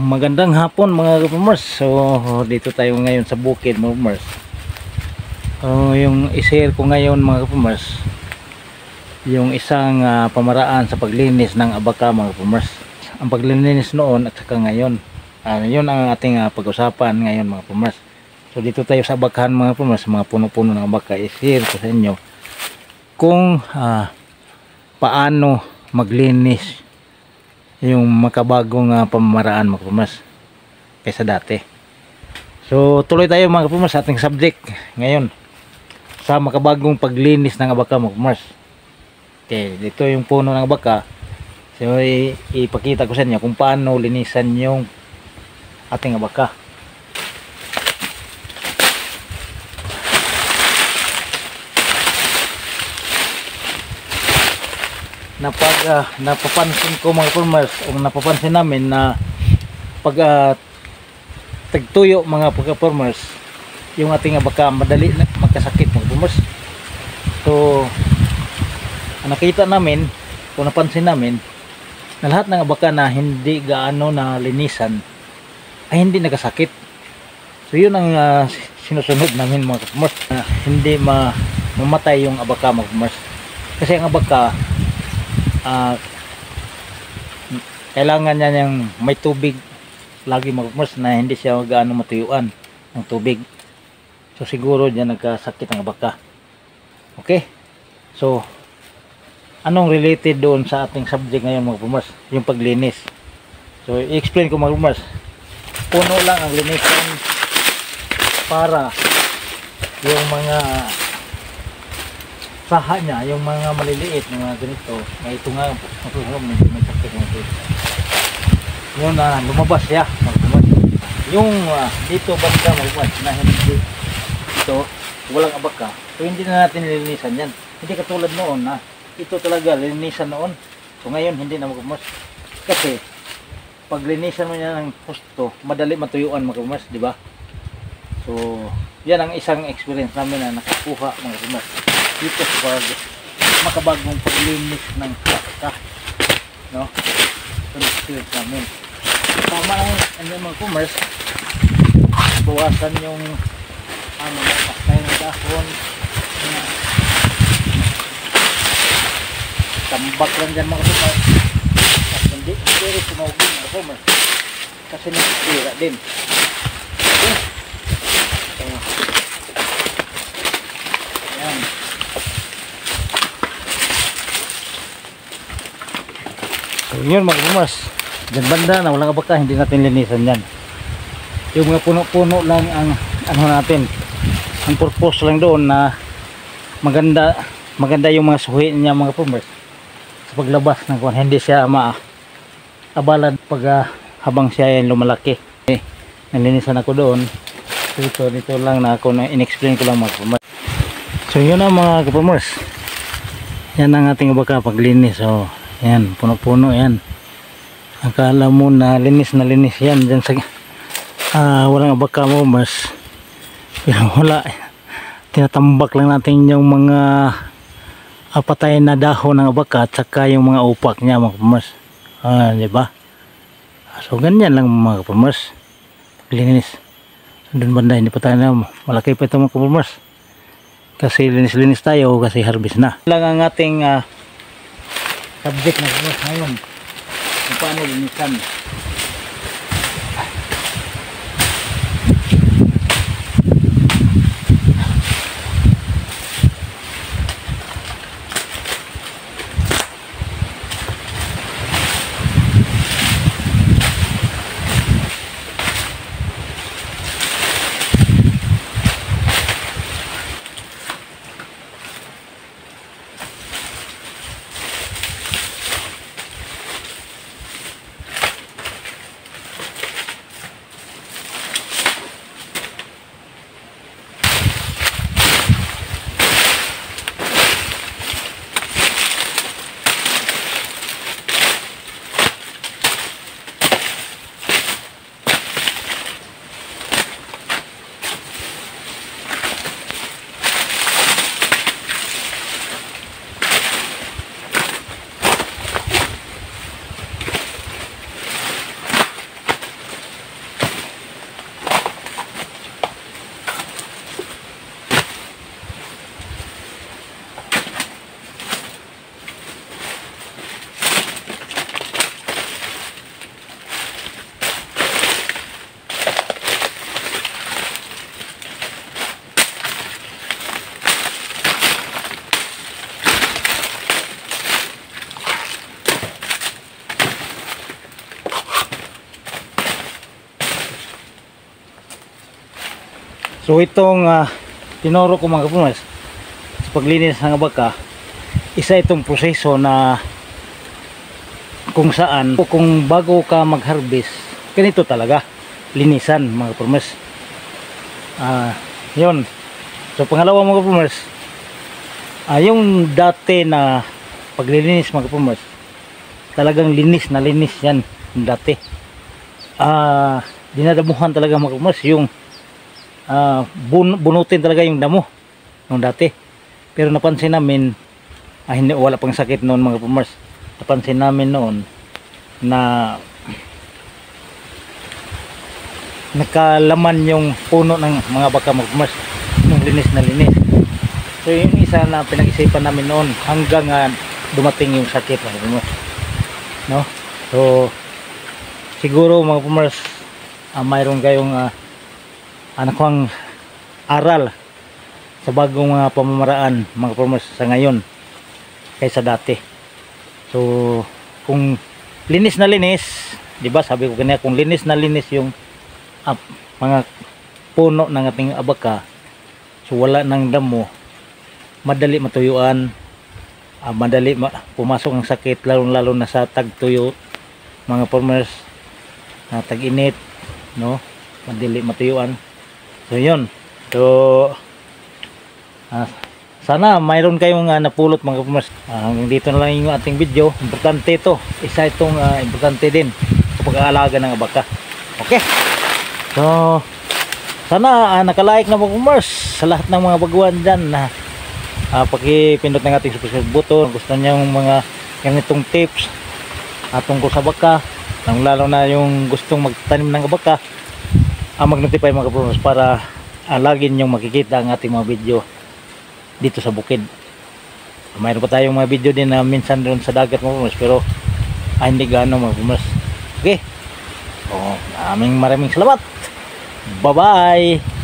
Magandang hapon mga ka-farmers. So dito tayo ngayon sa bukid mga ka-farmers. Yung i-share ko ngayon mga ka-farmers, yung isang pamaraan sa paglinis ng abaka mga ka-farmers. Ang paglinis noon at saka ngayon, yun ang ating pag-usapan ngayon mga ka-farmers. So dito tayo sa abakahan mga ka-farmers, mga puno-puno ng abaka. I-share ko sa inyo kung paano maglinis yung makabagong pamamaraan mga ka-farmers kaysa dati. So tuloy tayo mga ka-farmers sa ating subject ngayon sa makabagong paglinis ng abaka mga ka-farmers. Okay, dito yung puno ng abaka. So ipakita ko sa inyo kung paano linisan yung ating abaka. Napapansin ko mga farmers, o napapansin namin na pag tagtuyo mga farmers, yung ating abaka madali na magkasakit mga farmers. So nakita namin, kung napansin namin, na lahat ng abaka na hindi gaano na linisan ay hindi nagkasakit. So yun ang sinusunod namin mga farmers, hindi mamatay yung abaka mga farmers. Kasi ang abaka kailangan niya yung may tubig lagi mga farmers, na hindi siya gaano matuyuan ng tubig. So siguro diyan nagkasakit ang abaka. Okay, so anong related doon sa ating subject ngayon mga farmers, yung paglinis. So i-explain ko mga farmers, puno lang ang linisan para yung mga saha niya, yung mga maliliit na mga ganito, na ito nga medyo may sakit ng ito, yun na lumabas siya yung dito banda mga na hindi ito walang abaka. So hindi na natin nilinisan yan, hindi katulad noon na ito talaga linisan noon. So ngayon hindi na mga kasi pag linisan mo niya ng husto, madali matuyuan mga farmers, di ba? So yan ang isang experience namin na nakakuha mga farmers dito sa makabagong paglinis ng abaka, no? So experience namin tama ang mga farmers, bawasan yung pastay ng dahon, tambak lang dyan mga farmers, at hindi rin sumawagin mga farmers kasi nasisira din. Okay, so ayan. So yun mga farmers, dyan banda na walang abaka, hindi natin linisan yan. Yung mga puno-puno lang ang natin, ang purpose lang doon na maganda yung mga suhi niya mga farmers sa paglabas ng kuwan, hindi siya maabalad pag habang siya ay lumalaki. Nalinisan ako doon. So dito lang na ako na in-explain ko lang mga farmers. So yun ang mga farmers, yan ang ating abaka paglinis. So yan, puno-puno yan. Akala mo na linis yan dyan sa walang abaka mo mas, pero wala, tinatambak lang natin yung mga patay na dahon ng abaka at saka yung mga upak niya mga farmers, diba? So ganyan lang mga farmers linis. Doon banda hindi pa tayo na malaki pa ito mga farmers kasi linis tayo kasi harvest na lang ang ating subject na ngayon, kung paano linisan. So itong tinuro ko mga kapumers sa paglinis ng abaka, isa itong proseso na kung saan o kung bago ka mag-harvest, ganito talaga linisan mga kapumers. Yun. So pangalawa mga kapumers, yung dati na paglilinis mga kapumers, talagang linis na linis yan yung dati. Dinadamuhan talaga mga kapumers, yung bunutin talaga yung damo nung dati. Pero napansin namin, hindi, wala pang sakit noon mga kapumers. Napansin namin noon na nagkalaman yung puno ng mga baka mga kapumers nung linis na linis. So yung isa na pinag-isipan namin noon hanggang dumating yung sakit mga kapumers, no? So siguro mga kapumers, mayroon kayong ang aral sa bagong pamamaraan mga kapumers sa ngayon kaysa dati. So kung linis na linis, di ba sabi ko kanina, kung linis na linis yung mga puno ng ating abaka, so wala nang damo, madali matuyuan, madali pumasok ang sakit, lalo na sa tagtuyo mga farmers, na tag-init, no, madali matuyuan. So yun. So sana mayroon kayong napulot mga farmers. Hanggang dito na lang yung ating video. Importante ito, isa itong importante din sa pag-aalaga ng abaka. Okay, so sana nakalike na mga farmers sa lahat ng mga baguhan dyan. Pakipindot ng ating subscribe button. Gusto niyo yung mga ganitong tips tungkol sa baka, lalo na yung gustong magtanim ng baka, mag-notify mga farmers para lagi niyong makikita ang ating mga video dito sa bukid. Mayroon pa tayong mga video din na minsan doon sa dagat mga farmers, pero hindi gaano mga farmers. Okay, maraming salamat. Bye bye.